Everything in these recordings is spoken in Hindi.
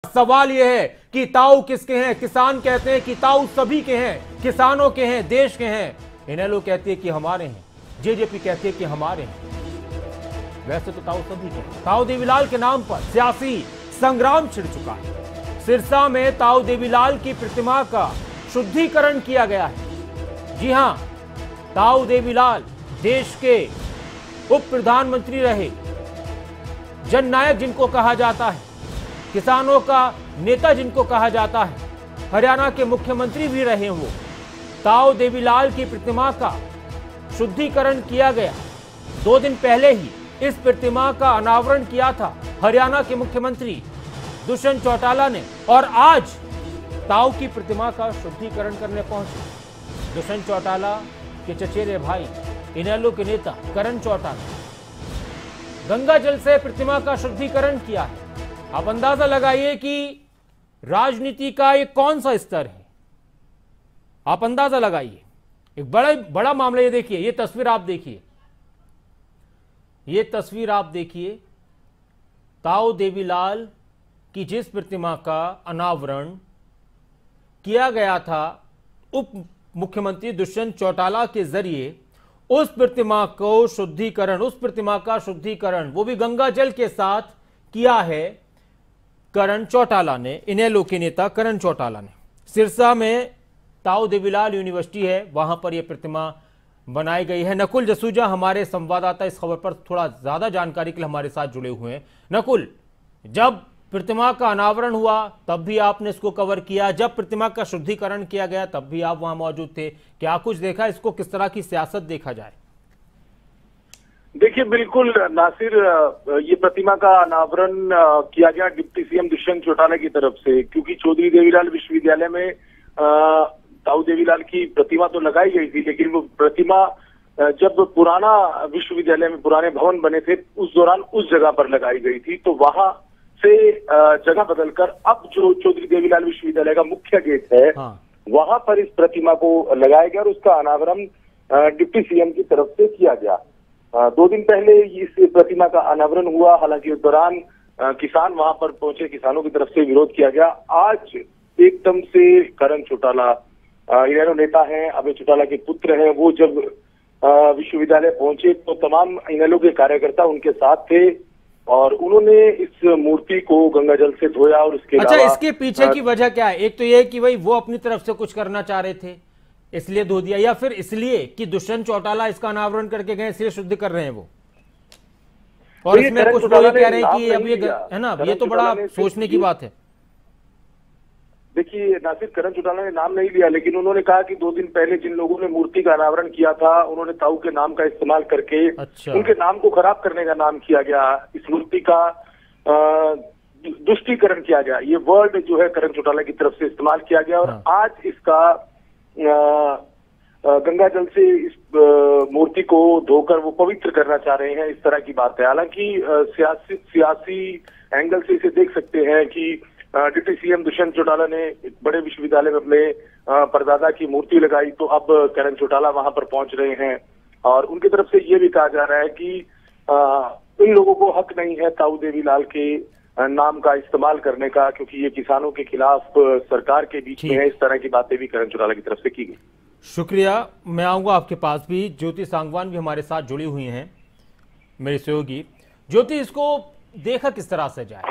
सवाल यह है कि ताऊ किसके हैं। किसान कहते हैं कि ताऊ सभी के हैं, किसानों के हैं, देश के हैं। इनेलो कहती है कि हमारे हैं, जेजेपी कहती है कि हमारे हैं। वैसे तो ताऊ सभी के हैं। ताऊ देवीलाल के नाम पर सियासी संग्राम छिड़ चुका है। सिरसा में ताऊ देवीलाल की प्रतिमा का शुद्धिकरण किया गया है। जी हां, ताऊ देवीलाल देश के उप प्रधानमंत्री रहे, जननायक जिनको कहा जाता है, किसानों का नेता जिनको कहा जाता है, हरियाणा के मुख्यमंत्री भी रहे वो। ताऊ देवीलाल की प्रतिमा का शुद्धिकरण किया गया। 2 दिन पहले ही इस प्रतिमा का अनावरण किया था हरियाणा के मुख्यमंत्री दुष्यंत चौटाला ने, और आज ताऊ की प्रतिमा का शुद्धिकरण करने पहुंचे दुष्यंत चौटाला के चचेरे भाई इनेलो के नेता करण चौटाला। गंगा जल से प्रतिमा का शुद्धिकरण किया है। आप अंदाजा लगाइए कि राजनीति का ये कौन सा स्तर है। आप अंदाजा लगाइए, एक बड़ा मामला। ये देखिए, ये तस्वीर आप देखिए, ये तस्वीर आप देखिए। ताऊ देवीलाल की जिस प्रतिमा का अनावरण किया गया था उप मुख्यमंत्री दुष्यंत चौटाला के जरिए, उस प्रतिमा का शुद्धिकरण वो भी गंगा जल के साथ किया है करण चौटाला ने, इनेलो के नेता करण चौटाला ने। सिरसा में ताऊ देवीलाल यूनिवर्सिटी है, वहां पर यह प्रतिमा बनाई गई है। नकुल जसूजा हमारे संवाददाता इस खबर पर थोड़ा ज्यादा जानकारी के लिए हमारे साथ जुड़े हुए हैं। नकुल, जब प्रतिमा का अनावरण हुआ तब भी आपने इसको कवर किया, जब प्रतिमा का शुद्धिकरण किया गया तब भी आप वहां मौजूद थे। क्या कुछ देखा, इसको किस तरह की सियासत देखा जाए? देखिए, बिल्कुल नासिर, ये प्रतिमा का अनावरण किया गया डिप्टी सीएम दुष्यंत चौटाला की तरफ से, क्योंकि चौधरी देवीलाल विश्वविद्यालय में ताऊ देवीलाल की प्रतिमा तो लगाई गई थी, लेकिन वो प्रतिमा जब पुराना विश्वविद्यालय में पुराने भवन बने थे उस दौरान उस जगह पर लगाई गई थी। तो वहां से जगह बदलकर अब जो चौधरी देवीलाल विश्वविद्यालय का मुख्य गेट है, वहां पर इस प्रतिमा को लगाया गया और उसका अनावरण डिप्टी सीएम की तरफ से किया गया। 2 दिन पहले इस प्रतिमा का अनावरण हुआ। हालांकि उस दौरान किसान वहां पर पहुंचे, किसानों की तरफ से विरोध किया गया। आज एकदम से करण चौटाला, इनेलो नेता हैं, अभय चौटाला के पुत्र हैं, वो जब विश्वविद्यालय पहुंचे तो तमाम इनेलो के कार्यकर्ता उनके साथ थे और उन्होंने इस मूर्ति को गंगा जल से धोया। और उसके अच्छा, इसके पीछे की वजह क्या है? एक तो ये कि भाई वो अपनी तरफ से कुछ करना चाह रहे थे इसलिए धो दिया, या फिर इसलिए कि दुष्यंत चौटाला इसका अनावरण करके गए इसलिए शुद्ध कर रहे हैं वो? और इसमें कुछ लोग कह रहे हैं कि अब ये है ना, ये तो बड़ा सोचने की बात है। देखिए नासिर, करण चौटाला ने नाम नहीं लिया, लेकिन उन्होंने कहा कि 2 दिन पहले जिन लोगों ने मूर्ति का अनावरण किया था उन्होंने ताऊ के नाम का इस्तेमाल करके उनके नाम को खराब करने का नाम किया गया, इस मूर्ति का दुष्टीकरण किया गया। ये वर्ड जो है करण चौटाला की तरफ से इस्तेमाल किया गया और आज इसका गंगा जल से इस मूर्ति को धोकर वो पवित्र करना चाह रहे हैं, इस तरह की बात है। हालांकि सियासी एंगल से इसे देख सकते हैं कि डिप्टी सीएम दुष्यंत चौटाला ने एक बड़े विश्वविद्यालय में अपने परदादा की मूर्ति लगाई, तो अब करण चौटाला वहां पर पहुंच रहे हैं और उनकी तरफ से ये भी कहा जा रहा है कि इन लोगों को हक नहीं है ताऊ देवीलाल के नाम का इस्तेमाल करने का, क्योंकि ये किसानों के खिलाफ सरकार के बीच में है। इस तरह की बातें भी करण चौटाला की तरफ से की गई। शुक्रिया, मैं आऊंगा आपके पास भी। ज्योति सांगवान भी हमारे साथ जुड़ी हुई हैं, मेरी सहयोगी। ज्योति, इसको देखा किस तरह से जाए?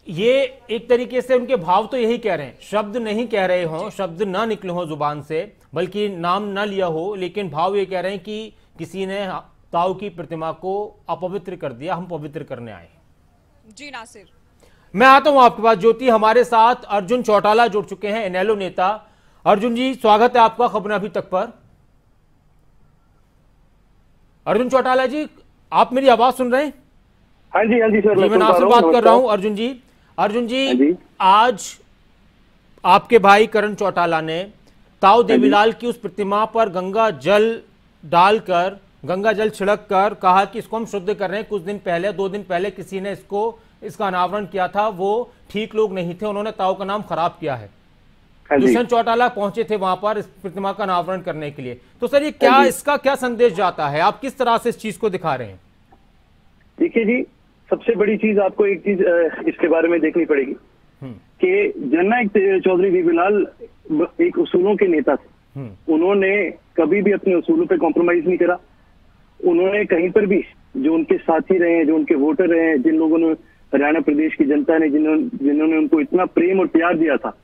ये एक तरीके से उनके भाव तो यही कह रहे हैं, शब्द नहीं कह रहे हो, शब्द ना निकले हो जुबान से, बल्कि नाम ना लिया हो, लेकिन भाव ये कह रहे हैं कि किसी ने ताऊ की प्रतिमा को अपवित्र कर दिया, हम पवित्र करने आए। जी नासिर, मैं आता हूं आपके पास। ज्योति, हमारे साथ अर्जुन चौटाला जुड़ चुके हैं, इनेलो नेता। अर्जुन जी, स्वागत है आपका खबर अभी तक पर। अर्जुन चौटाला जी, आप मेरी आवाज सुन रहे हैं? हाँ जी सर, मैं आपसे बात कर रहा हूं। अर्जुन जी, आज आपके भाई करण चौटाला ने ताऊ देवीलाल की उस प्रतिमा पर गंगा जल डालकर, गंगा जल छिड़क कर कहा कि इसको हम शुद्ध कर रहे हैं। कुछ दिन पहले, 2 दिन पहले किसी ने इसका अनावरण किया था, वो ठीक लोग नहीं थे, उन्होंने ताऊ का नाम खराब किया है। दुष्यंत चौटाला पहुंचे थे वहां पर इस प्रतिमा का अनावरण करने के लिए। तो सर, ये क्या, इसका क्या संदेश जाता है? आप किस तरह से इस चीज को दिखा रहे हैं? देखिए जी, सबसे बड़ी चीज आपको एक चीज इसके बारे में देखनी पड़ेगी कि जननायक चौधरी देवीलाल एक उसूलों के नेता थे। उन्होंने कभी भी अपने उसूलों पे कॉम्प्रोमाइज नहीं करा। उन्होंने कहीं पर भी जो उनके साथी रहे हैं, जो उनके वोटर रहे हैं, जिन लोगों ने हरियाणा प्रदेश की जनता ने जिन्होंने उनको इतना प्रेम और प्यार दिया था,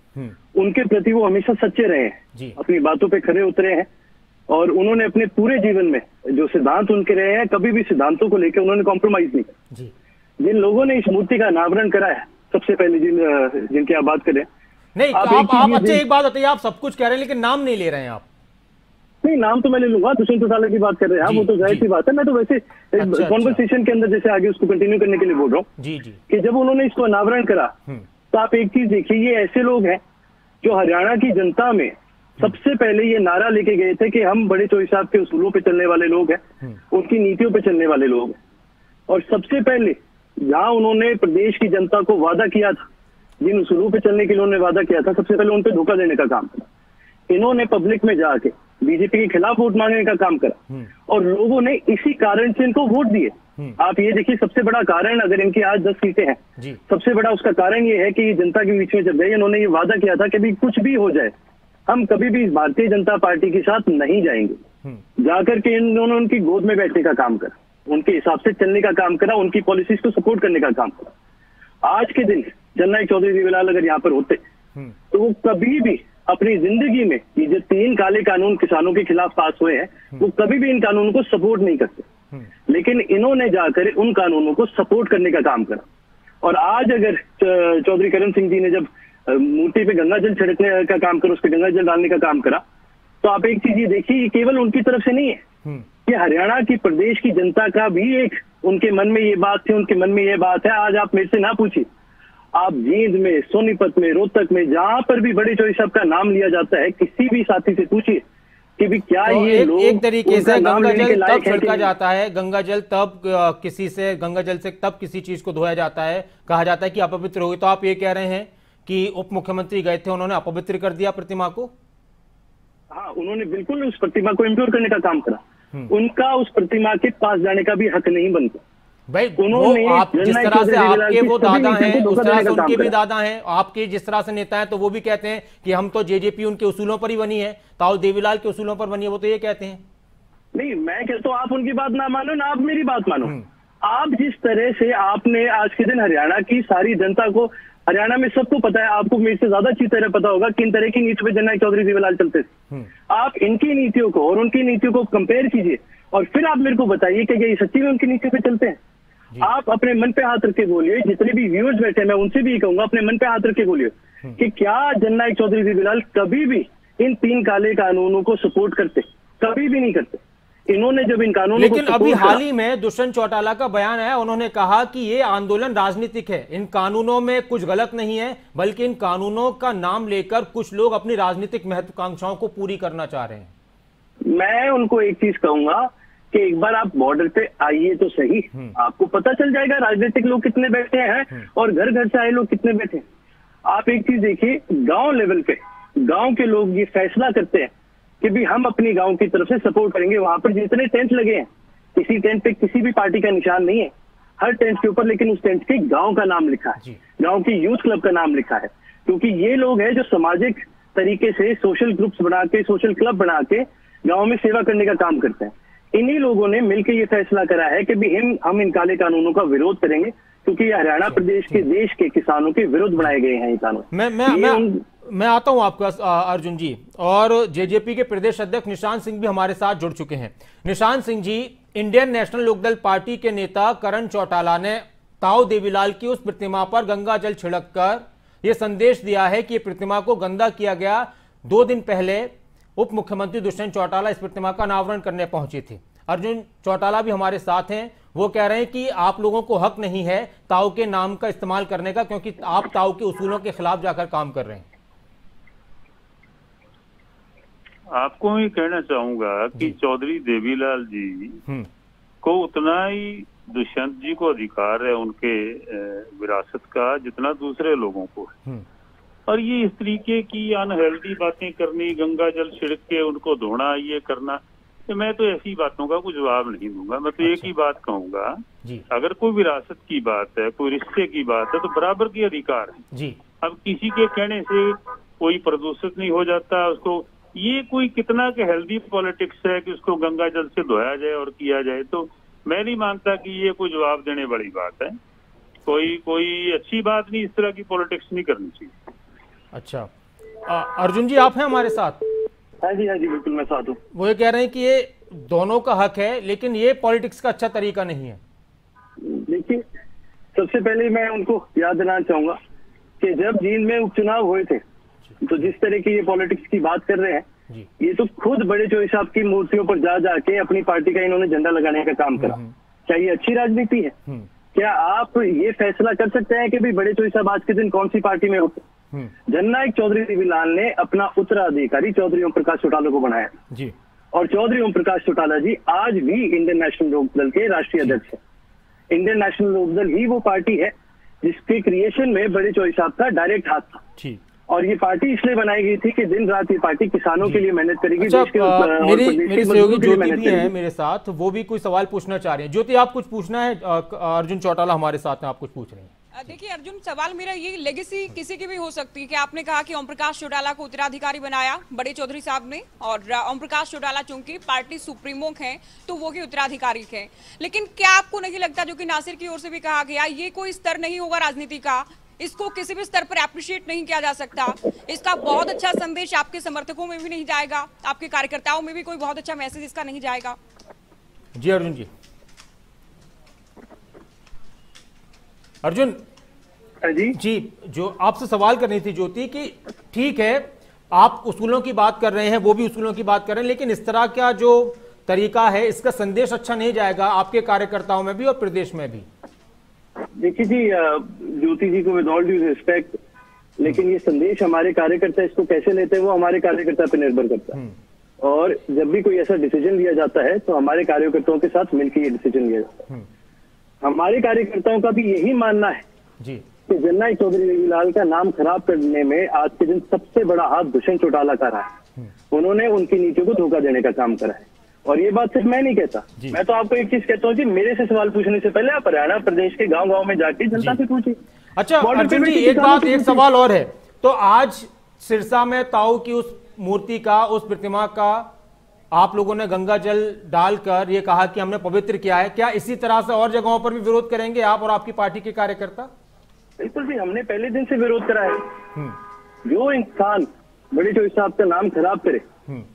उनके प्रति वो हमेशा सच्चे रहे हैं, अपनी बातों पे खरे उतरे हैं। और उन्होंने अपने पूरे जीवन में जो सिद्धांत उनके रहे हैं, कभी भी सिद्धांतों को लेकर उन्होंने कॉम्प्रोमाइज नहीं किया। जिन लोगों ने इस मूर्ति का अनावरण करा है, सबसे पहले जिनकी आप बात करें, नहीं आप अच्छा एक बात बताइए, आप सब कुछ कह रहे हैं लेकिन नाम नहीं ले रहे हैं आप। नहीं, नाम तो मैं ले लूंगा, दुष्यंत चौटाला की बात कर रहे हैं, वो तो जाहिर सी बात है। मैं तो वैसे कॉन्वर्सेशन के अंदर जैसे आगे उसको कंटिन्यू करने के लिए बोल रहा हूँ कि जब उन्होंने इसको अनावरण करा तो आप एक चीज देखिए, ये ऐसे लोग हैं जो हरियाणा की जनता में सबसे पहले ये नारा लेके गए थे कि हम बड़े चौधरी साहब के उसूलों पे चलने वाले लोग हैं, उनकी नीतियों पे चलने वाले लोग हैं। और सबसे पहले जहां उन्होंने प्रदेश की जनता को वादा किया था, जिन उसूलों पे चलने के लिए उन्होंने वादा किया था, सबसे पहले उन पे धोखा देने का काम करा। इन्होंने पब्लिक में जाके बीजेपी के खिलाफ वोट मांगने का काम करा और लोगों ने इसी कारण से इनको वोट दिए। आप ये देखिए, सबसे बड़ा कारण, अगर इनकी आज 10 सीटें हैं, सबसे बड़ा उसका कारण ये है कि ये जनता के बीच में जब गए, इन्होंने ये वादा किया था कि भी कुछ भी हो जाए, हम कभी भी भारतीय जनता पार्टी के साथ नहीं जाएंगे। जाकर के इन्होंने उनकी गोद में बैठने का काम करा, उनके हिसाब से चलने का काम करा, उनकी पॉलिसीज को सपोर्ट करने का काम करा। आज के दिन जननायक चौधरी देवीलाल अगर यहाँ पर होते तो वो कभी भी अपनी जिंदगी में ये जो 3 काले कानून किसानों के खिलाफ पास हुए हैं, वो कभी भी इन कानूनों को सपोर्ट नहीं करते। लेकिन इन्होंने जाकर उन कानूनों को सपोर्ट करने का काम करा। और आज अगर चौधरी करण सिंह जी ने जब मूर्ति पे गंगा जल छिड़कने का काम करा, उस पर गंगा जल डालने का काम करा, तो आप एक चीज ये देखिए, ये केवल उनकी तरफ से नहीं है, कि हरियाणा की प्रदेश की जनता का भी एक उनके मन में ये बात थी, उनके मन में ये बात है। आज आप मेरे से ना पूछिए, आप जींद में, सोनीपत में, रोहतक में, जहां पर भी बड़े चौधरी साहब का नाम लिया जाता है, किसी भी साथी से पूछिए कि भी क्या तो ये लोग एक तरीके से गंगा जल तब छिड़का जाता है, गंगा जल तब गंगा जल से तब किसी चीज को धोया जाता है, कहा जाता है कि अपवित्र हो गई। तो आप ये कह रहे हैं कि उप मुख्यमंत्री गए थे, उन्होंने अपवित्र कर दिया प्रतिमा को? हाँ, उन्होंने बिल्कुल उस प्रतिमा को इम्प्योर करने का काम करा। उनका उस प्रतिमा के पास जाने का भी हक नहीं बनता भाई। उन्होंने आप जिस तरह से आपके वो दादा हैं, उस तरह से उनके भी दादा हैं, आपके जिस तरह से नेता हैं, तो वो भी कहते हैं कि हम तो जेजेपी उनके उसूलों पर ही बनी है, ताऊ देवीलाल के उसूलों पर बनी है, वो तो ये कहते हैं। नहीं, मैं कहता हूँ आप उनकी बात ना मानो ना आप मेरी बात मानो। आप जिस तरह से आपने आज के दिन हरियाणा की सारी जनता को, हरियाणा में सबको पता है, आपको मेरे से ज्यादा अच्छी तरह पता होगा किन तरह की नीति पे जननायक चौधरी देवीलाल चलते थे। आप इनकी नीतियों को और उनकी नीतियों को कंपेयर कीजिए और फिर आप मेरे को बताइए कि ये सच्ची में उनकी नीतियों पे चलते हैं। आप अपने मन पे हाथ रख के बोलिए, जितने भी व्यूअर्स बैठे हैं मैं उनसे भी कहूंगा, अपने मन पे हाथ रख के बोलिए कि क्या जननायक चौधरी देवीलाल कभी भी इन 3 काले कानूनों को सपोर्ट करते? कभी भी नहीं करते। इन्होंने जब इन कानूनों लेकिन अभी हाल ही में दुष्यंत चौटाला का बयान है, उन्होंने कहा कि ये आंदोलन राजनीतिक है, इन कानूनों में कुछ गलत नहीं है, बल्कि इन कानूनों का नाम लेकर कुछ लोग अपनी राजनीतिक महत्वाकांक्षाओं को पूरी करना चाह रहे हैं। मैं उनको एक चीज कहूंगा कि एक बार आप बॉर्डर पे आइए तो सही, आपको पता चल जाएगा राजनीतिक लोग कितने बैठे हैं और घर घर से आए लोग कितने बैठे हैं। आप एक चीज देखिए, गांव लेवल पे गांव के लोग ये फैसला करते हैं कि भी हम अपनी गांव की तरफ से सपोर्ट करेंगे। वहां पर जितने टेंट लगे हैं, किसी टेंट पे किसी भी पार्टी का निशान नहीं है, हर टेंट के ऊपर लेकिन उस टेंट के गांव का नाम लिखा है, गांव की यूथ क्लब का नाम लिखा है। क्योंकि ये लोग हैं जो सामाजिक तरीके से सोशल ग्रुप्स बना के, सोशल क्लब बना के गाँव में सेवा करने का काम करते हैं। इन्हीं लोगों ने मिलकर ये फैसला करा है कि भी हम इन काले कानूनों का विरोध करेंगे, क्योंकि ये हरियाणा प्रदेश के देश के किसानों के विरुद्ध बनाए गए हैं ये कानून। मैं आता हूं आपका अर्जुन जी, और जेजेपी के प्रदेश अध्यक्ष निशांत सिंह भी हमारे साथ जुड़ चुके हैं। Nishant Singh ji, Indian national Lokdal party के नेता करण चौटाला ने ताऊ देवीलाल की उस प्रतिमा पर गंगा जल छिड़ककर यह संदेश दिया है कि प्रतिमा को गंदा किया गया। 2 दिन पहले उप मुख्यमंत्री दुष्यंत चौटाला इस प्रतिमा का अनावरण करने पहुंचे थे। अर्जुन चौटाला भी हमारे साथ हैं, वो कह रहे हैं कि आप लोगों को हक नहीं है ताऊ के नाम का इस्तेमाल करने का, क्योंकि आप ताऊ के उसूलों के खिलाफ जाकर काम कर रहे हैं। आपको ये कहना चाहूंगा कि चौधरी देवीलाल जी को उतना ही दुष्यंत जी को अधिकार है उनके विरासत का जितना दूसरे लोगों को है। और ये इस तरीके की अनहेल्दी बातें करनी, गंगा जल छिड़क के उनको धोना, ये करना, कि मैं तो ऐसी बातों का कोई जवाब नहीं दूंगा। मैं तो एक ही बात कहूंगा, अगर कोई विरासत की बात है, कोई रिश्ते की बात है, तो बराबर के अधिकार है जी। अब किसी के कहने से कोई प्रदूषित नहीं हो जाता उसको। ये कोई कितना के हेल्दी पॉलिटिक्स है कि उसको गंगा जल से धोया जाए और किया जाए, तो मैं नहीं मानता कि ये कोई जवाब देने वाली बात है। कोई अच्छी बात नहीं, इस तरह की पॉलिटिक्स नहीं करनी चाहिए। अच्छा, अर्जुन जी आप हैं हमारे साथ? हाँ जी बिल्कुल मैं साथ हूँ। वो ये कह रहे हैं कि ये दोनों का हक है, लेकिन ये पॉलिटिक्स का अच्छा तरीका नहीं है। देखिए, सबसे पहले मैं उनको याद दिलाना चाहूंगा कि जब जींद में उपचुनाव हुए थे, तो जिस तरह की ये पॉलिटिक्स की बात कर रहे हैं, ये तो खुद बड़े चौधरी साहब की मूर्तियों पर जा जाके अपनी पार्टी का इन्होंने झंडा लगाने का काम करा। क्या ये अच्छी राजनीति है? क्या आप ये फैसला कर सकते हैं कि भाई बड़े चौधरी साहब आज के दिन कौन सी पार्टी में होते? जननायक चौधरी देवीलाल ने अपना उत्तराधिकारी चौधरी ओम प्रकाश चौटाला को बनाया जी, और चौधरी ओम प्रकाश चौटाला जी आज भी इंडियन नेशनल लोकदल के राष्ट्रीय अध्यक्ष है। इंडियन नेशनल लोकदल ही वो पार्टी है जिसके क्रिएशन में बड़े चौधरी साहब का डायरेक्ट हाथ था, और ये पार्टी इसलिए बनाई गई थी कि दिन रात ये पार्टी किसानों के लिए मेहनत करेगी। अच्छा, मेरी सहयोगी ज्योति भी है मेरे साथ, वो भी कोई सवाल पूछना चाह रहे हैं। ज्योति आप कुछ पूछना है? अर्जुन चौटाला हमारे साथ हैं, आप कुछ पूछ रहे हैं? देखिए अर्जुन, सवाल मेरा ये, लेगेसी किसी की भी हो सकती है कि आपने कहा कि ओम प्रकाश चौटाला को उत्तराधिकारी बनाया बड़े चौधरी साहब ने, और ओम प्रकाश चौटाला चूंकि पार्टी सुप्रीमो हैं तो वो ही उत्तराधिकारी हैं, लेकिन क्या आपको नहीं लगता, जो कि नासिर की ओर से भी कहा गया, ये कोई स्तर नहीं होगा राजनीति का, इसको किसी भी स्तर पर एप्रिशिएट नहीं किया जा सकता, इसका बहुत अच्छा संदेश आपके समर्थकों में भी नहीं जाएगा, आपके कार्यकर्ताओं में भी कोई बहुत अच्छा मैसेज इसका नहीं जाएगा? जी अर्जुन जी। अर्जुन जी, जो आपसे सवाल करनी थी ज्योति, कि ठीक है आप उसूलों की बात कर रहे हैं, वो भी उसूलों की बात कर रहे हैं, लेकिन इस तरह का जो तरीका है इसका संदेश अच्छा नहीं जाएगा आपके कार्यकर्ताओं में भी और प्रदेश में भी। देखिए जी, ज्योति जी को विद ऑल ड्यू रिस्पेक्ट, लेकिन ये संदेश हमारे कार्यकर्ता इसको कैसे लेते हैं वो हमारे कार्यकर्ता पे निर्भर करता है, और जब भी कोई ऐसा डिसीजन लिया जाता है तो हमारे कार्यकर्ताओं के साथ मिलकर ये डिसीजन लिया जाता है। हमारे कार्यकर्ताओं का भी यही मानना है जी कि जननायक चौधरी देवीलाल का नाम खराब करने में आज के दिन सबसे बड़ा हाथ दुष्यंत चौटाला का रहा है। उन्होंने उनकी नीतियों को धोखा देने का काम करा है, और ये बात सिर्फ मैं नहीं कहता, मैं तो आपको एक चीज कहता हूँ कि मेरे से सवाल पूछने से पहले आप हरियाणा प्रदेश के गांव-गांव में जाके जनता से पूछिए। अच्छा अर्जुन जी, एक सवाल और है, तो आज सिरसा में ताऊ की उस मूर्ति का, उस प्रतिमा का आप लोगों ने गंगा जल डालकर ये कहा कि हमने पवित्र किया है, क्या इसी तरह से और जगहों पर भी विरोध करेंगे आप और आपकी पार्टी के कार्यकर्ता? बिल्कुल भी, हमने पहले दिन से विरोध करा है। जो इंसान बड़े चौधरी साहब का नाम खराब करे,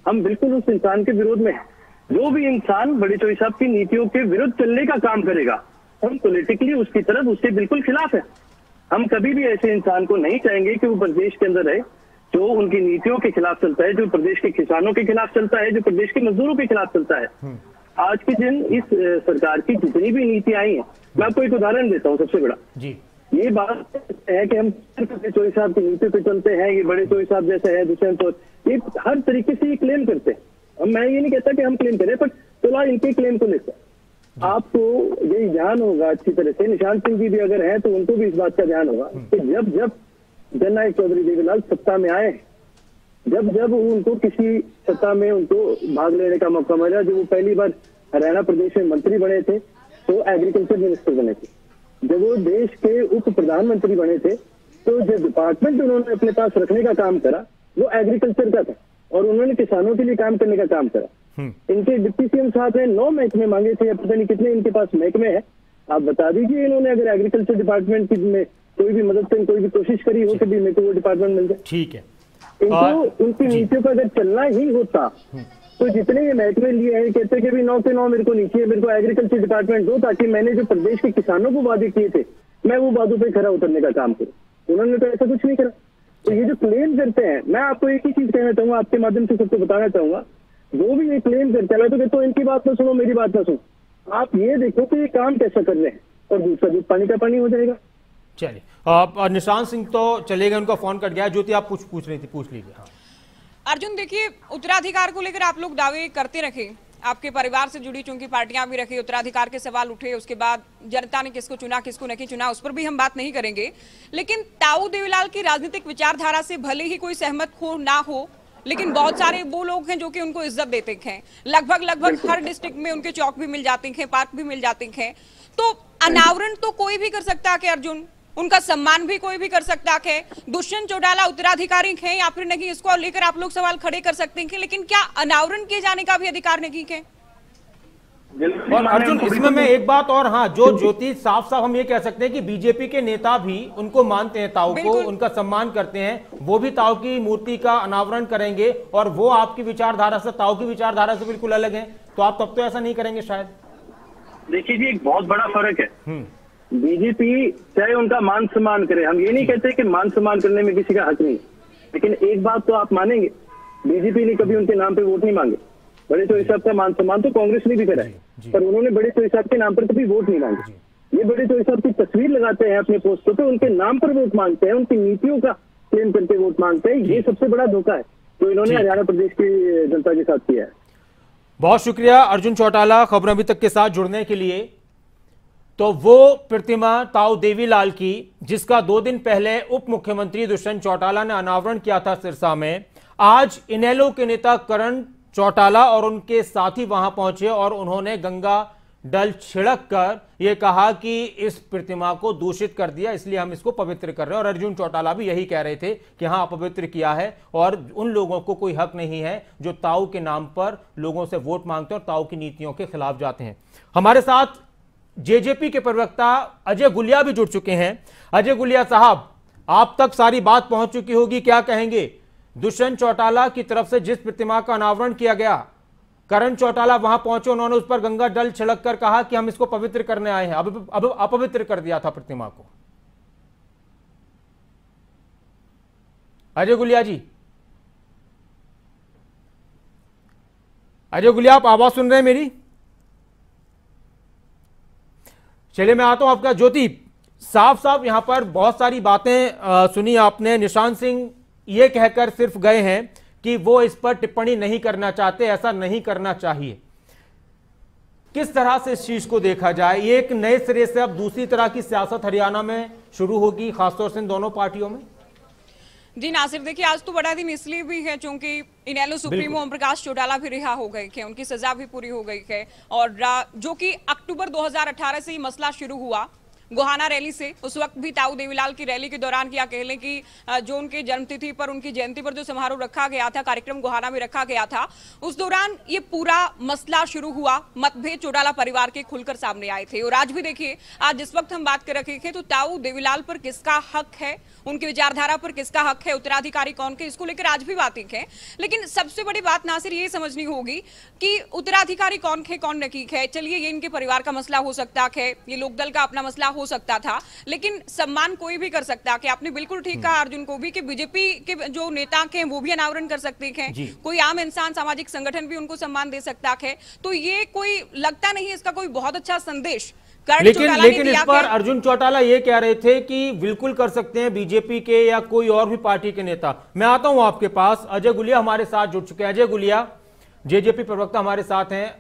हम बिल्कुल उस इंसान के विरोध में हैं। जो भी इंसान बड़े चौधरी साहब की नीतियों के विरुद्ध चलने का काम करेगा, हम पॉलिटिकली उसकी तरफ, उसके बिल्कुल खिलाफ है। हम कभी भी ऐसे इंसान को नहीं चाहेंगे कि वो प्रदेश के अंदर रहे जो उनकी नीतियों के खिलाफ चलता है, जो प्रदेश के किसानों के खिलाफ चलता है, जो प्रदेश के मजदूरों के खिलाफ चलता है। आज के दिन इस सरकार की जितनी भी नीतियां आई हैं, मैं आपको एक उदाहरण देता हूँ सबसे बड़ा जी। ये बात है कि हम बड़े चौधरी साहब की नीति पे चलते हैं, ये बड़े चौधरी साहब जैसे है दुष्यंत, ये हर तरीके से ये क्लेम करते हैं। अब मैं ये नहीं कहता कि हम क्लेम करें, पर चलो इनके क्लेम को लेकर आपको यही ध्यान होगा अच्छी तरह से, निशांत सिंह जी भी अगर हैं तो उनको भी इस बात का ध्यान होगा कि जब जब जननायक चौधरी देवीलाल सत्ता में आए, जब जब उनको किसी सत्ता में उनको भाग लेने का मौका मिला, जो वो पहली बार हरियाणा प्रदेश में मंत्री बने थे तो एग्रीकल्चर मिनिस्टर बने थे, जब वो देश के उप प्रधानमंत्री बने थे तो जो डिपार्टमेंट उन्होंने अपने पास रखने का काम करा वो एग्रीकल्चर का था, और उन्होंने किसानों के लिए काम करने का काम करा। इनके डिप्टी सीएम साहब ने 9 महकमे मांगे थे, पता नहीं कितने इनके पास महकमे है, आप बता दीजिए इन्होंने अगर एग्रीकल्चर डिपार्टमेंट की में कोई भी मदद करने कोई भी कोशिश करी हो कि मेरे को वो डिपार्टमेंट मिल जाए। ठीक है, इनको उनकी नीतियों पर अगर चलना ही होता तो जितने ये महकमे लिए हैं, कहते कि 9 के 9 मेरे को नीचे, मेरे को एग्रीकल्चर डिपार्टमेंट दो ताकि मैंने जो प्रदेश के किसानों को वादे किए थे मैं वो वादों पर खरा उतरने का काम करूं। उन्होंने तो ऐसा कुछ नहीं करा। तो ये जो क्लेम करते हैं, मैं आपको एक ही चीज कहना चाहूंगा, आपके माध्यम से सबको बताना चाहूंगा, जो भी ये क्लेम करते हैं, मैं तो कहता हूँ इनकी बात ना सुनो, मेरी बात ना सुनो, आप ये देखो कि ये काम कैसा कर रहे हैं, और दूसरा दूध पानी का पानी हो जाएगा। चलिए, निशांत सिंह तो चले गए, उनका फोन कट गया। ज्योति आप पूछ रही थी, पूछ लीजिए। हाँ अर्जुन, देखिए उत्तराधिकार को लेकर आप लोग दावे करते रखे, आपके परिवार से जुड़ी चूंकि पार्टियां भी रखी, उत्तराधिकार के सवाल उठे, उसके बाद जनता ने किसको चुना किसको नहीं चुना, उस पर भी हम बात नहीं करेंगे। लेकिन ताऊ देवीलाल की राजनीतिक विचारधारा से भले ही कोई सहमत हो ना हो, लेकिन बहुत सारे वो लोग हैं जो कि उनको इज्जत देते हैं। लगभग हर डिस्ट्रिक्ट में उनके चौक भी मिल जाते हैं, पार्क भी मिल जाते हैं। तो अनावरण तो कोई भी कर सकता है अर्जुन, उनका सम्मान भी कोई भी कर सकता है। दुष्यंत चौटाला उत्तराधिकारी हैं या फिर नहीं, इसको लेकर आप लोग सवाल खड़े कर सकते हैं, लेकिन क्या अनावरण किए जाने का भी अधिकार नहीं है? और अर्जुन, इसमें मैं एक बात और, हाँ, जो ज्योति साफ हम ये कह सकते हैं कि बीजेपी के नेता भी उनको मानते हैं, ताऊ को, उनका सम्मान करते हैं, वो भी ताऊ की मूर्ति का अनावरण करेंगे और वो आपकी विचारधारा से, ताऊ की विचारधारा से बिल्कुल अलग है, तो आप तब तो ऐसा नहीं करेंगे शायद। देखिए जी, एक बहुत बड़ा फर्क है। बीजेपी चाहे उनका मान सम्मान करे, हम ये नहीं कहते कि मान सम्मान करने में किसी का हक नहीं, लेकिन एक बात तो आप मानेंगे, बीजेपी ने कभी उनके नाम पे वोट नहीं मांगे। बड़े चौधरी साहब का मान सम्मान तो कांग्रेस ने भी करा है, पर उन्होंने बड़े चौधरी साहब के नाम पर कभी वोट नहीं मांगे। ये बड़े चौधरी साहब की तस्वीर लगाते हैं अपने पोस्टों पे, उनके नाम पर वोट मांगते हैं, उनकी नीतियों का क्लेम करके वोट मांगते हैं। ये सबसे बड़ा धोखा है तो इन्होंने हरियाणा प्रदेश की जनता के साथ किया है। बहुत शुक्रिया अर्जुन चौटाला खबर अभी तक के साथ जुड़ने के लिए। तो वो प्रतिमा ताऊ देवीलाल की, जिसका 2 दिन पहले उप मुख्यमंत्री दुष्यंत चौटाला ने अनावरण किया था सिरसा में, आज इनेलो के नेता करण चौटाला और उनके साथी वहां पहुंचे और उन्होंने गंगा डल छिड़क कर यह कहा कि इस प्रतिमा को दूषित कर दिया, इसलिए हम इसको पवित्र कर रहे हैं। और अर्जुन चौटाला भी यही कह रहे थे कि हाँ, अपवित्र किया है और उन लोगों को कोई हक नहीं है जो ताऊ के नाम पर लोगों से वोट मांगते हैं और ताऊ की नीतियों के खिलाफ जाते हैं। हमारे साथ जेजेपी के प्रवक्ता अजय गुलिया भी जुड़ चुके हैं। अजय गुलिया साहब, आप तक सारी बात पहुंच चुकी होगी, क्या कहेंगे? दुष्यंत चौटाला की तरफ से जिस प्रतिमा का अनावरण किया गया, करण चौटाला वहां पहुंचे, उन्होंने उस पर गंगा जल छिड़क कर कहा कि हम इसको पवित्र करने आए हैं, अब अपवित्र कर दिया था प्रतिमा को। अजय गुलिया जी, अजय गुलिया, आप आवाज सुन रहे हैं मेरी? चलिए मैं आता हूं आपका। ज्योति, साफ यहां पर बहुत सारी बातें सुनी आपने। निशांत सिंह ये कहकर सिर्फ गए हैं कि वो इस पर टिप्पणी नहीं करना चाहते, ऐसा नहीं करना चाहिए। किस तरह से इस चीज को देखा जाए? ये एक नए सिरे से अब दूसरी तरह की सियासत हरियाणा में शुरू होगी, खासतौर से इन दोनों पार्टियों में। जी नासिर, देखिए आज तो बड़ा दिन इसलिए भी है क्योंकि इनेलो सुप्रीमो ओम प्रकाश चौटाला भी रिहा हो गए थे, उनकी सजा भी पूरी हो गई है। और जो कि अक्टूबर 2018 से ये मसला शुरू हुआ गोहाना रैली से, उस वक्त भी ताऊ देवीलाल की रैली के दौरान क्या कह लें कि जो उनके जन्मतिथि पर, उनकी जयंती पर जो समारोह रखा गया था, कार्यक्रम गोहाना में रखा गया था, उस दौरान ये पूरा मसला शुरू हुआ। मतभेद चौटाला परिवार के खुलकर सामने आए थे। और आज भी देखिए, आज जिस वक्त हम बात कर रहे थे तो ताऊ देवीलाल पर किसका हक है, उनकी विचारधारा पर किसका हक है, उत्तराधिकारी कौन के, इसको लेकर आज भी बातें हैं। लेकिन सबसे बड़ी बात नासिर ये समझनी होगी कि उत्तराधिकारी कौन है कौन नहीं है। चलिए ये इनके परिवार का मसला हो सकता है, ये लोकदल का अपना मसला हो सकता था, लेकिन सम्मान कोई भी कर सकता है। आपने बिल्कुल ठीक कहा अर्जुन को भी कि बीजेपी के जो नेता हैं वो भी अनावरण कर सकते हैं, कोई आम इंसान, सामाजिक संगठन भी उनको सम्मान दे सकता है। तो ये कोई लगता नहीं इसका कोई बहुत अच्छा संदेश। लेकिन इस पर अर्जुन चौटाला ये कह रहे थे कि बिल्कुल कर सकते हैं बीजेपी के या कोई और भी पार्टी के नेता। मैं आता हूं आपके पास, अजय गुलिया हमारे साथ जुड़ चुके हैं। अजय गुलिया, जेजेपी प्रवक्ता हमारे साथ हैं।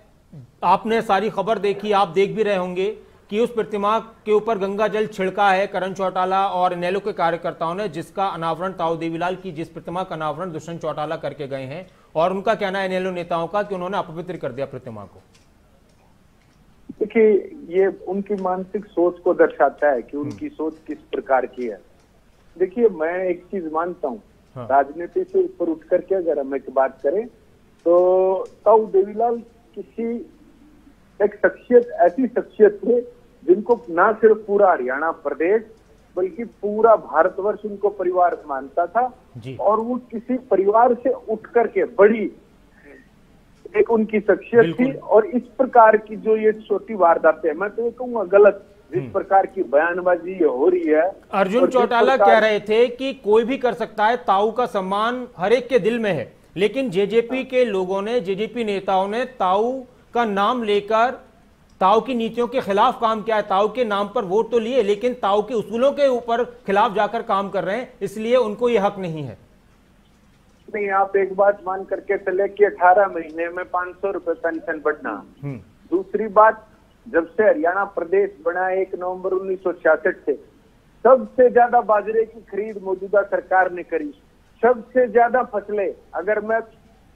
आपने सारी खबर देखी, आप देख भी रहे होंगे कि उस प्रतिमा के ऊपर गंगा जल छिड़का है करण चौटाला और इनेलो के कार्यकर्ताओं ने, जिसका अनावरण ताऊ देवीलाल की जिस प्रतिमा का अनावरण दुष्यंत चौटाला करके गए हैं। और उनका कहना है इनेलो नेताओं का कि उन्होंने अपवित्र कर दिया प्रतिमा को। देखिए, ये उनकी मानसिक सोच को दर्शाता है कि उनकी सोच किस प्रकार की है। देखिए, मैं एक चीज मानता हूँ, राजनीति से ऊपर उठ करके अगर हम एक बात करें तो ताऊ देवीलाल किसी एक शख्सियत, ऐसी शख्सियत थे जिनको ना सिर्फ पूरा हरियाणा प्रदेश बल्कि पूरा भारतवर्ष उनको परिवार मानता था। और वो किसी परिवार से उठ करके बड़ी एक उनकी शख्सियत थी। और इस प्रकार की जो ये छोटी वारदातें, मैं तो ये कहूँगा गलत, जिस प्रकार की बयानबाजी हो रही है। अर्जुन चौटाला कह रहे थे कि कोई भी कर सकता है, ताऊ का सम्मान हर एक के दिल में है, लेकिन जेजेपी के लोगों ने, जेजेपी नेताओं ने ताऊ का नाम लेकर ताऊ की नीतियों के खिलाफ काम किया है। ताऊ के नाम पर वोट तो लिए, लेकिन ताऊ के उसूलों के ऊपर खिलाफ जाकर काम कर रहे हैं, इसलिए उनको ये हक नहीं है। नहीं, आप एक बात मान करके चले कि 18 महीने में 500 रुपए पेंशन बढ़ना। दूसरी बात, जब से हरियाणा प्रदेश बना 1 नवंबर 1966 से सबसे ज्यादा बाजरे की खरीद मौजूदा सरकार ने करी। सबसे ज्यादा फसलें, अगर मैं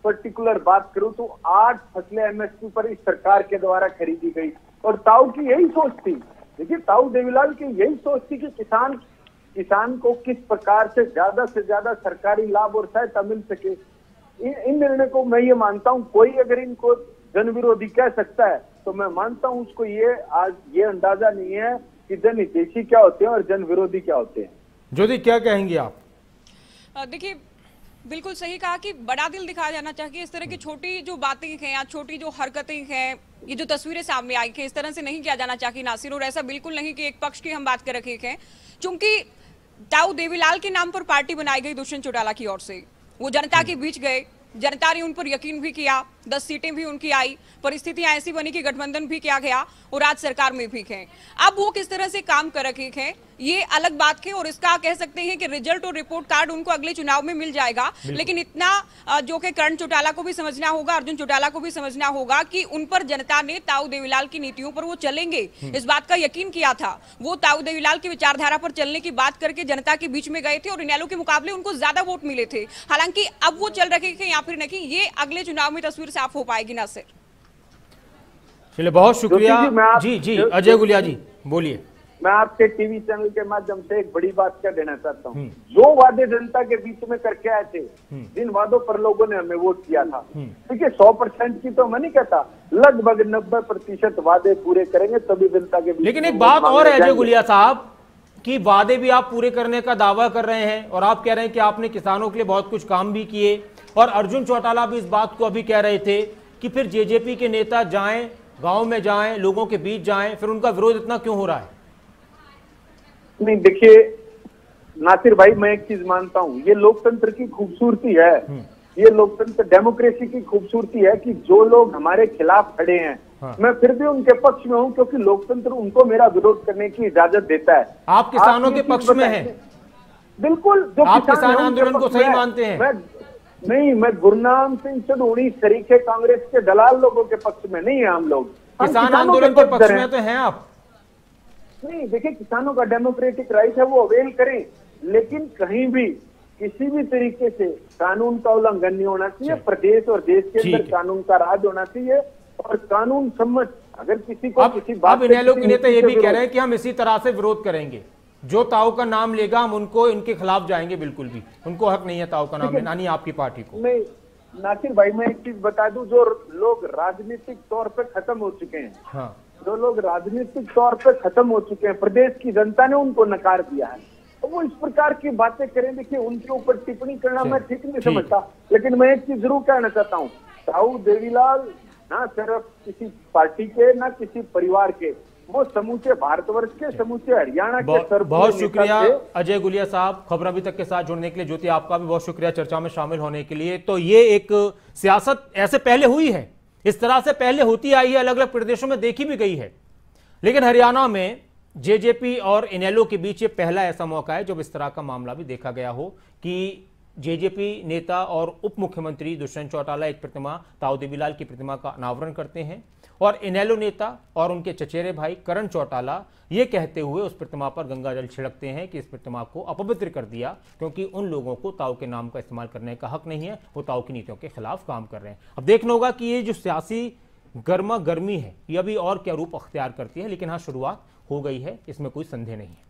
पर्टिकुलर बात करूं तो 8 फसलें एमएसपी पर इस सरकार के द्वारा खरीदी गई। और ताऊ की यही सोच थी, देखिए ताऊ देवीलाल की यही सोच थी कि किसान को किस प्रकार से ज्यादा सरकारी लाभ और सहायता मिल सके। इन निर्णय को मैं ये मानता हूं, कोई अगर इनको जन विरोधी कह सकता है तो मैं मानता हूं उसको आज ये अंदाजा नहीं है कि जन हितैषी क्या होते हैं और जन विरोधी क्या होते हैं। ज्योति, क्या कहेंगे आप? देखिए, बिल्कुल सही कहा कि बड़ा दिल दिखाया जाना चाहिए। इस तरह की छोटी जो बातें हैं या छोटी जो हरकतें हैं, ये जो तस्वीरें सामने आई हैं, इस तरह से नहीं किया जाना चाहिए नासिर। और ऐसा बिल्कुल नहीं कि एक पक्ष की हम बात कर रखे हैं, क्योंकि ताऊ देवीलाल के नाम पर पार्टी बनाई गई दुष्यंत चौटाला की ओर से, वो जनता के बीच गए, जनता ने उन पर यकीन भी किया, 10 सीटें भी उनकी आई, परिस्थितियां ऐसी बनी कि गठबंधन भी किया गया और आज सरकार में भी है। अब वो किस तरह से काम कर रखे हैं ये अलग बात है, और इसका कह सकते हैं कि रिजल्ट और रिपोर्ट कार्ड उनको अगले चुनाव में मिल जाएगा। लेकिन इतना जो कि करण चौटाला को भी समझना होगा, अर्जुन चौटाला को भी समझना होगा कि उन पर जनता ने ताऊ देवीलाल की नीतियों पर वो चलेंगे, इस बात का यकीन किया था। वो ताऊ देवीलाल की विचारधारा पर चलने की बात करके जनता के बीच में गए थे और इनेलो के मुकाबले उनको ज्यादा वोट मिले थे। हालांकि अब वो चल रखे हैं या फिर नहीं, ये अगले चुनाव में तस्वीर साफ हो पाएगी ना सर। चलिए, बहुत शुक्रिया। जी अजय गुलिया जी बोलिए। मैं आपके टीवी चैनल के माध्यम से एक बड़ी बात कह देना चाहता हूँ। जो वादे जनता के बीच में करके आए थे, जिन वादों पर लोगों ने हमें वोट किया था, देखिए 100% की तो मैं नहीं कहता, लगभग 90% वादे पूरे करेंगे तभी जनता के बीच। लेकिन एक बात और है अजय गुलिया साहब कि वादे भी आप पूरे करने का दावा कर रहे हैं और आप कह रहे हैं कि आपने किसानों के लिए बहुत कुछ काम भी किए, और अर्जुन चौटाला भी इस बात को अभी कह रहे थे कि फिर जेजेपी के नेता जाएं, गांव में जाएं, लोगों के बीच जाएं, फिर उनका विरोध इतना क्यों हो रहा है? नहीं, देखिए नासिर भाई, मैं एक चीज मानता हूँ, ये लोकतंत्र की खूबसूरती है, ये लोकतंत्र डेमोक्रेसी की खूबसूरती है कि जो लोग हमारे खिलाफ खड़े हैं, मैं फिर भी उनके पक्ष में हूँ, क्योंकि लोकतंत्र उनको मेरा विरोध करने की इजाजत देता है। आप किसानों के पक्ष में हैं? बिल्कुल। जो आप किसान आंदोलन को सही मानते हैं? मैं गुरनाम सिंह चौधरी तरीके कांग्रेस के दलाल लोगों के पक्ष में नहीं है। हम लोग किसान आंदोलन के पक्ष में तो हैं आप? नहीं, देखिए किसानों का डेमोक्रेटिक राइट है, वो अवेल करें, लेकिन कहीं भी किसी भी तरीके से कानून का उल्लंघन नहीं होना चाहिए। प्रदेश और देश के अंदर कानून का राज होना चाहिए और कानून सम्मत अगर किसी को किसी बात। इनेलो के नेता ये भी कह रहे हैं कि हम इसी तरह से विरोध करेंगे, जो ताऊ का नाम लेगा हम उनको इनके खिलाफ जाएंगे। बिल्कुल भी उनको हक नहीं है ताऊ का नाम लेना, नहीं आपकी पार्टी को। नहीं नासिर भाई, मैं एक चीज बता दूं, जो लोग राजनीतिक तौर पे खत्म हो चुके हैं, हाँ, जो लोग राजनीतिक तौर पे खत्म हो चुके हैं, प्रदेश की जनता ने उनको नकार दिया है, तो वो इस प्रकार की बातें करें। देखिए उनके ऊपर टिप्पणी करना मैं ठीक नहीं समझता, लेकिन मैं एक चीज जरूर कहना चाहता हूँ, ताऊ देवीलाल ना सिर्फ किसी पार्टी के, ना किसी परिवार के, वो समूचे भारतवर्ष के, समूचे हरियाणा के। बहुत शुक्रिया अजय गुलिया साहब, खबर अभी तक के साथ जुड़ने के लिए। ज्योति, आपका भी बहुत शुक्रिया चर्चा में शामिल होने के लिए। तो ये एक सियासत ऐसे पहले हुई है, इस तरह से पहले होती आई है, अलग अलग प्रदेशों में देखी भी गई है, लेकिन हरियाणा में जेजेपी और इनेलो के बीच ये पहला ऐसा मौका है जब इस तरह का मामला भी देखा गया हो कि जेजेपी नेता और उप मुख्यमंत्री दुष्यंत चौटाला एक प्रतिमा, ताऊ देवीलाल की प्रतिमा का अनावरण करते हैं और इनेलो नेता और उनके चचेरे भाई करण चौटाला ये कहते हुए उस प्रतिमा पर गंगाजल छिड़कते हैं कि इस प्रतिमा को अपवित्र कर दिया क्योंकि उन लोगों को ताऊ के नाम का इस्तेमाल करने का हक नहीं है, वो ताऊ की नीतियों के खिलाफ काम कर रहे हैं। अब देखना होगा कि ये जो सियासी गर्मा गर्मी है ये अभी और क्या रूप अख्तियार करती है, लेकिन हाँ शुरुआत हो गई है, इसमें कोई संदेह नहीं है।